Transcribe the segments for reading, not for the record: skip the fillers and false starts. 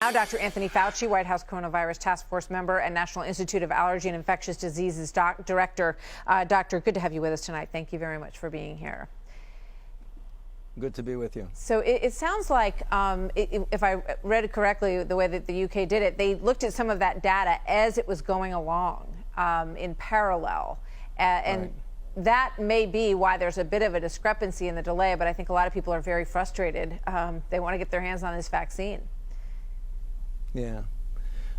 Now, Dr. Anthony Fauci, White House Coronavirus Task Force member and National Institute of Allergy and Infectious Diseases director. Doctor, good to have you with us tonight. Thank you very much for being here. Good to be with you. So it sounds like, if I read it correctly, the way that the UK did it, they looked at some of that data as it was going along in parallel. And right. That may be why there's a bit of a discrepancy in the delay, but I think a lot of people are very frustrated. They want to get their hands on this vaccine. Yeah.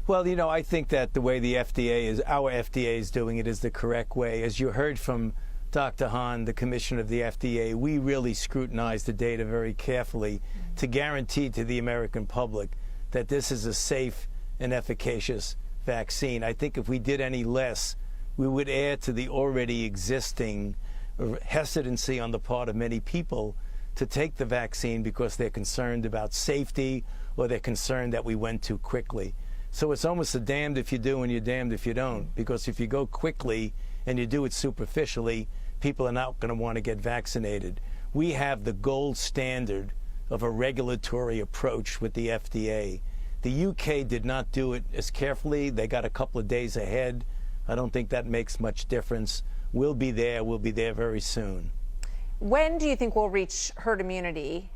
Well, you know, I think that the way the FDA is, our FDA is doing it is the correct way. As you heard from Dr. Hahn, the commissioner of the FDA, we really scrutinize the data very carefully to guarantee to the American public that this is a safe and efficacious vaccine. I think if we did any less, we would add to the already existing hesitancy on the part of many people to take the vaccine because they're concerned about safety or they're concerned that we went too quickly. So it's almost a damned if you do and you're damned if you don't, because if you go quickly and you do it superficially, people are not going to want to get vaccinated. We have the gold standard of a regulatory approach with the FDA. The UK did not do it as carefully. They got a couple of days ahead. I don't think that makes much difference. We'll be there. We'll be there very soon. When do you think we'll reach herd immunity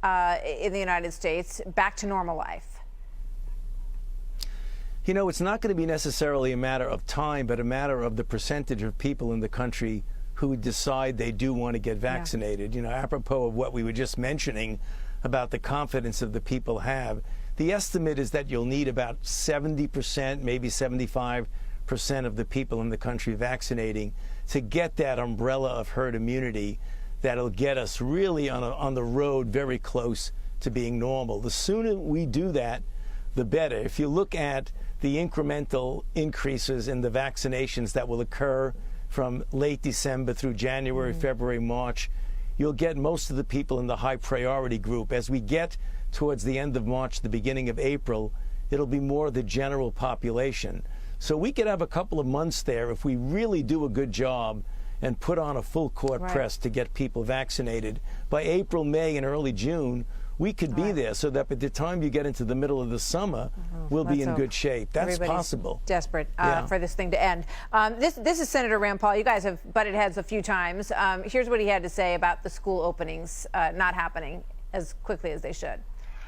in the United States, back to normal life? You know, it's not going to be necessarily a matter of time, but a matter of the percentage of people in the country who decide they do want to get vaccinated. Yeah. You know, apropos of what we were just mentioning about the confidence of the people have, the estimate is that you'll need about 70%, maybe 75% of the people in the country vaccinating to get that umbrella of herd immunity that'll get us really on the road very close to being normal. The sooner we do that, the better. If you look at the incremental increases in the vaccinations that will occur from late December through January, February, March, you'll get most of the people in the high priority group. As we get towards the end of March, the beginning of April, it'll be more the general population. So we could have a couple of months there if we really do a good job and put on a full court press to get people vaccinated. By April, May, and early June, we could be there so that by the time you get into the middle of the summer, we'll be in good shape. That's Everybody's possible. Desperate for this thing to end. This is Senator Rand Paul. You guys have butted heads a few times. Here's what he had to say about the school openings not happening as quickly as they should.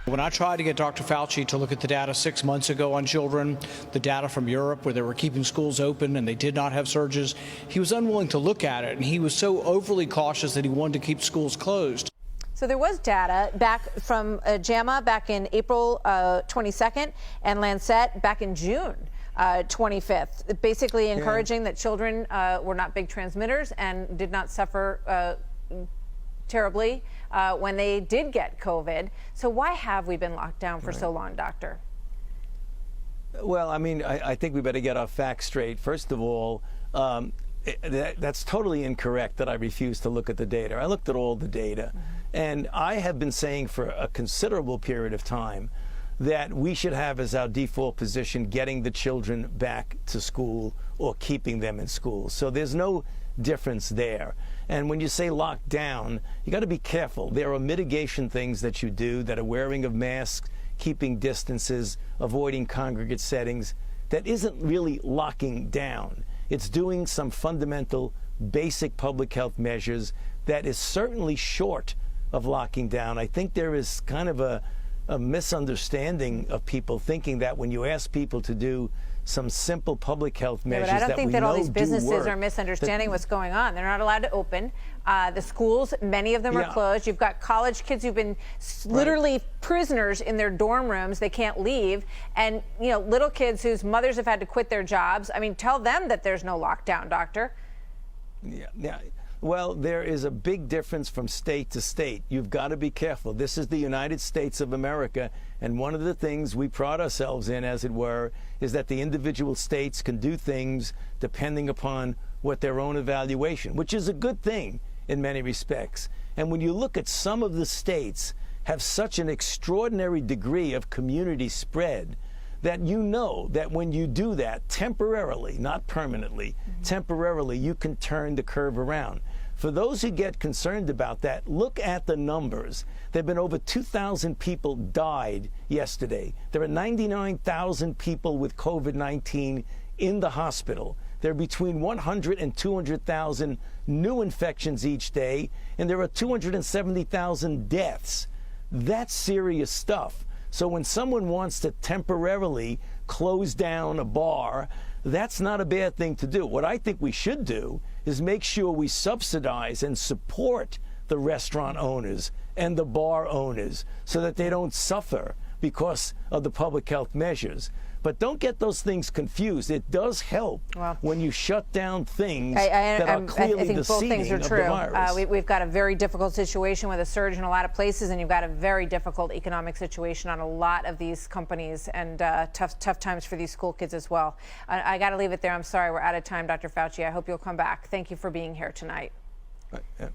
When I tried to get Dr. Fauci to look at the data 6 months ago on children, the data from Europe where they were keeping schools open and they did not have surges, he was unwilling to look at it, and he was so overly cautious that he wanted to keep schools closed. So there was data back from JAMA back in April 22nd and Lancet back in June 25th, basically encouraging that children were not big transmitters and did not suffer terribly when they did get COVID. So why have we been locked down for so long, Doctor? Well, I mean, I think we better get our facts straight. First of all, that's totally incorrect that I refuse to look at the data. I looked at all the data. And I have been saying for a considerable period of time that we should have as our default position getting the children back to school or keeping them in school. So there's no difference there. And when you say locked down, you got to be careful. There are mitigation things that you do that are wearing of masks, keeping distances, avoiding congregate settings. That isn't really locking down. It's doing some fundamental basic public health measures that is certainly short of locking down. I think there is kind of a misunderstanding of people thinking that when you ask people to do some simple public health measures but I don't that think we that all know these businesses work, are misunderstanding what's going on. They're not allowed to open. The schools, many of them are closed. You've got college kids who've been literally prisoners in their dorm rooms. They can't leave. And, you know, little kids whose mothers have had to quit their jobs. I mean, tell them that there's no lockdown, Doctor. Yeah. Well, there is a big difference from state to state. You've got to be careful. This is the United States of America, and one of the things we pride ourselves in, as it were, is that the individual states can do things depending upon what their own evaluation, which is a good thing in many respects. And when you look at some of the states have such an extraordinary degree of community spread that you know that when you do that temporarily, not permanently, temporarily, you can turn the curve around. For those who get concerned about that, look at the numbers. There have been over 2,000 people died yesterday. There are 99,000 people with COVID-19 in the hospital. There are between 100 and 200,000 new infections each day, and there are 270,000 deaths. That's serious stuff. So when someone wants to temporarily close down a bar, that's not a bad thing to do. What I think we should do is make sure we subsidize and support the restaurant owners and the bar owners so that they don't suffer because of the public health measures. But don't get those things confused. It does help when you shut down things that are clearly I think the both seeding things are of true. the virus. We've got a very difficult situation with a surge in a lot of places, and you've got a very difficult economic situation on a lot of these companies, and tough times for these school kids as well. I got to leave it there. I'm sorry, we're out of time, Dr. Fauci. I hope you'll come back. Thank you for being here tonight. Right, yeah.